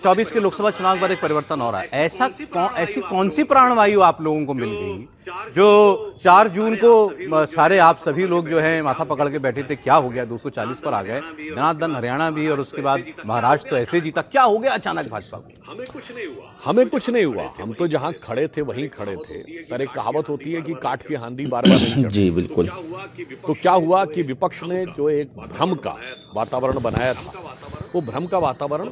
24 के लोकसभा चुनाव के बाद एक परिवर्तन हो रहा है। ऐसी कौन सी प्राणवायु आप लोगों को मिल गई जो 4 जून को सारे आप सभी लोग जो है माथा पकड़ के बैठे थे, क्या हो गया 240 पर आ गए, धनाधन हरियाणा भी और उसके बाद महाराष्ट्र तो ऐसे जीता, क्या हो गया अचानक भाजपा को? हमें कुछ नहीं हुआ, हम तो जहां खड़े थे वहीं खड़े थे। पर एक कहावत होती है कि काठ की हांडी बार बार नहीं चढ़ती। जी बिल्कुल। तो क्या हुआ कि विपक्ष ने जो एक भ्रम का वातावरण बनाया था, वो भ्रम का वातावरण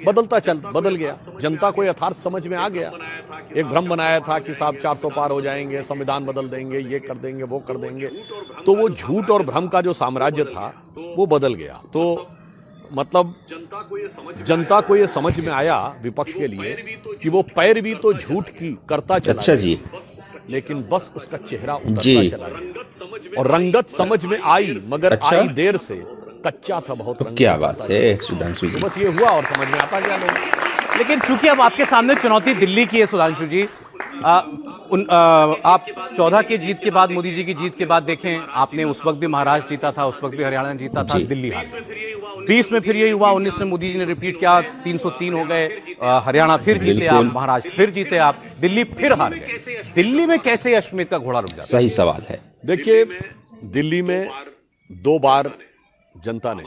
बदल गया। जनता को यथार्थ समझ में आ गया। एक भ्रम बनाया था कि साहब 400 पार हो जाएंगे, संविधान बदल देंगे, ये कर देंगे, वो कर देंगे। तो वो झूठ और भ्रम का जो साम्राज्य था वो बदल गया। तो मतलब जनता को ये समझ में आया विपक्ष के लिए कि वो पैरवी तो झूठ की करता चला अच्छा जी। लेकिन बस उसका चेहरा उतरता चला गया और रंगत समझ में आई, मगर अच्छा? आई देर से। कच्चा था बहुत रंग। क्या बात है सुधांशु जी। बस ये हुआ और समझ में आता गया लोग। लेकिन चूंकि अब आपके सामने चुनौती दिल्ली की है सुधांशु जी, आप 14 की जीत के बाद, मोदी जी की जीत के बाद देखें, आपने उस वक्त भी महाराष्ट्र जीता था, उस वक्त भी हरियाणा जीता था, दिल्ली हार गई। 20 में फिर यही हुआ, 19 में मोदी जी ने रिपीट किया, 303 हो गए, हरियाणा फिर जीते आप, महाराष्ट्र फिर जीते आप, दिल्ली फिर हार गए। दिल्ली में कैसे अश्वमेध का घोड़ा रुक जाता? सही सवाल है। देखिए, दिल्ली में 2 बार जनता ने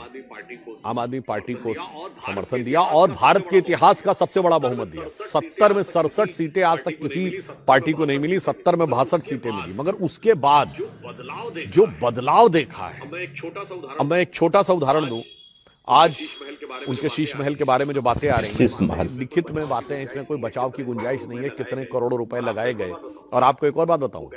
आम आदमी पार्टी को समर्थन दिया और भारत के इतिहास का सबसे बड़ा बहुमत दिया। 70 में 67 सीटें आज तक किसी पार्टी को नहीं मिली, 70 में 62 सीटें मिली। मगर उसके बाद जो बदलाव देखा है, अब मैं एक छोटा सा उदाहरण दूं। आज उनके शीश महल के बारे में जो बातें आ रही हैं, लिखित में बातें हैं, इसमें कोई बचाव की गुंजाइश नहीं है। कितने करोड़ों रुपए लगाए गए। और आपको एक और बात बताऊं,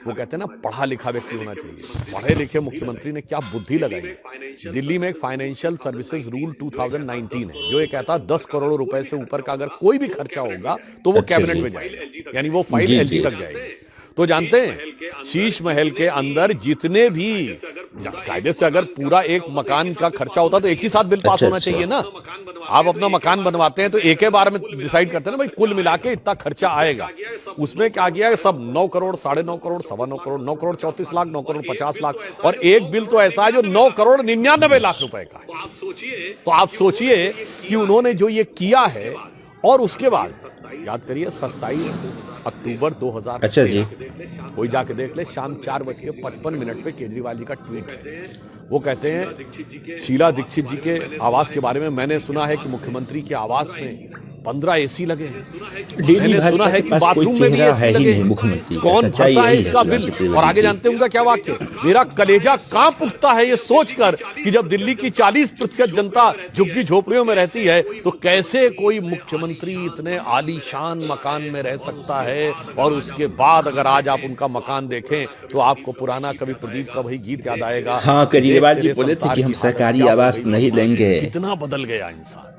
वो कहते हैं ना पढ़ा लिखा व्यक्ति होना चाहिए। पढ़े लिखे मुख्यमंत्री ने क्या बुद्धि लगाई है। दिल्ली में एक फाइनेंशियल सर्विसेज रूल 2019 है जो ये कहता है 10 करोड़ रुपए से ऊपर का अगर कोई भी खर्चा होगा तो वो कैबिनेट में जाएगा, यानी वो फाइल एलजी तक जाएगी। तो जानते हैं, शीश महल के अंदर जितने भी कायदे से अगर पूरा एक मकान का खर्चा होता तो एक ही साथ बिल पास होना चाहिए ना। आप अपना मकान बनवाते हैं तो एक ही बार में डिसाइड करते हैं ना, भाई कुल मिला के इतना खर्चा आएगा। उसमें क्या किया है, सब 9 करोड़, 9.5 करोड़, 9.25 करोड़, 9 करोड़ 34 लाख, 9 करोड़ 50 लाख, और एक बिल तो ऐसा है जो 9 करोड़ 99 लाख रुपए का है। तो आप सोचिए कि उन्होंने जो ये किया है। और उसके बाद याद करिए 27 अक्टूबर 2000, अच्छा जी, कोई जाके देख ले, शाम 4:55 पे केजरीवाल जी का ट्वीट है। वो कहते हैं शीला दीक्षित जी के आवास के बारे में, मैंने सुना है कि मुख्यमंत्री के आवास में 15 एसी लगे हैं। मैंने सुना है कि बाथरूम में भी एसी लगे हैं। कौन भरता है इसका बिल? और आगे जानते हैं उनका क्या वाक्य, मेरा कलेजा कांप उठता है ये सोचकर कि जब दिल्ली की 40% जनता झुग्गी झोपड़ियों में रहती है तो कैसे कोई मुख्यमंत्री इतने आलीशान मकान में रह सकता है। और उसके बाद अगर आज आप उनका मकान देखें तो आपको पुराना कवि प्रदीप का वही गीत याद आएगा। हाँ, केजरीवाल जी बोले थे कि हम सरकारी आवास नहीं लेंगे। कितना बदल गया इंसान।